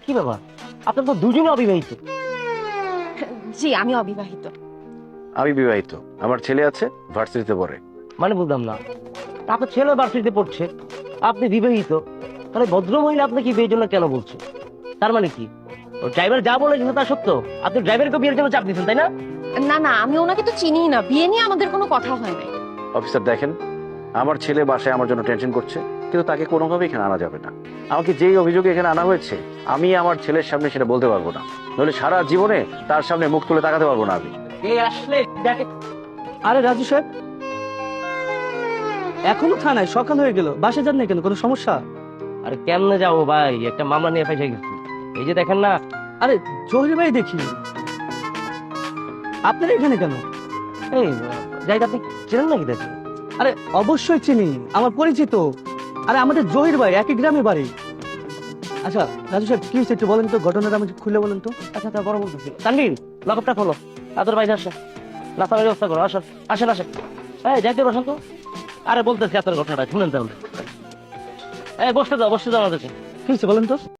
কি ব্যাপার, আপনার তো দুজনে অবিবাহিত। জি, আমি অবিবাহিত। আমি বিবাহিত, আমার ছেলে আছে, ভার্সিটিতে পড়ে। মানে বুঝলাম না, আপনার ছেলে ভার্সিটিতে পড়ছে, আপনি বিবাহিত, তাহলে ভদ্র মহিলা আপনাকে বিয়ের জন্য কেন বলছে? তার মানে কি ও ড্রাইভার যা বলেছে তা সত্য? আপনি ড্রাইভারকে বিয়ের জন্য চাপ দিচ্ছেন, তাই না? না না, আমি ওনাকে তো চিনিই না, বিয়ে নিয়ে আমাদের কোনো কথা হয় নাই। অফিসার দেখেন, আমার ছেলে বাসায় আমার জন্য টেনশন করছে, কিন্তু তাকে কোনোভাবেই এখানে আনা যাবে না। আমাকে যেই অভিযোগে এখানে আনা হয়েছে, আমি আমার ছেলের সামনে সেটা বলতে পারবো না, নইলে সারা জীবনে তার সামনে মুখ তুলে তাকাতে পারবো না আমি। এই আসলে দেখে। আরে রাজু সাহেব, এখনো থানায়? সকাল হয়ে গেল, বাসে যান না কেন? কোনো সমস্যা? আরে কেমনে যাবো ভাই, একটা মামলা নিয়ে ফেসে গেছি। এই যে দেখেন না, আরে জহির ভাই দেখি, আপনারা এখানে কেন? এই যাইতে আপনি চেনেন নাকি দেখেন? আরে অবশ্যই চিনি, আমার পরিচিত। আরে আমাদের জহির ভাই একই গ্রামে বাড়ি। আচ্ছা রাজু সাহেব, কি হয়েছে একটু বলেন তো, ঘটনাটা আমাকে খুলে বলেন তো। আচ্ছা তা বড় বলতেছি, তানভীর লকআপটা খোলো, তাদের বাইরে আসে, নাস্তার ব্যবস্থা করো, আসেন আসেন আসেন। এই যাইতে বসেন তো। আরে বলতেছি আপনার ঘটনাটা শুনেন তাহলে। এই বসতে দাও আমাদেরকে। কি হয়েছে বলেন তো।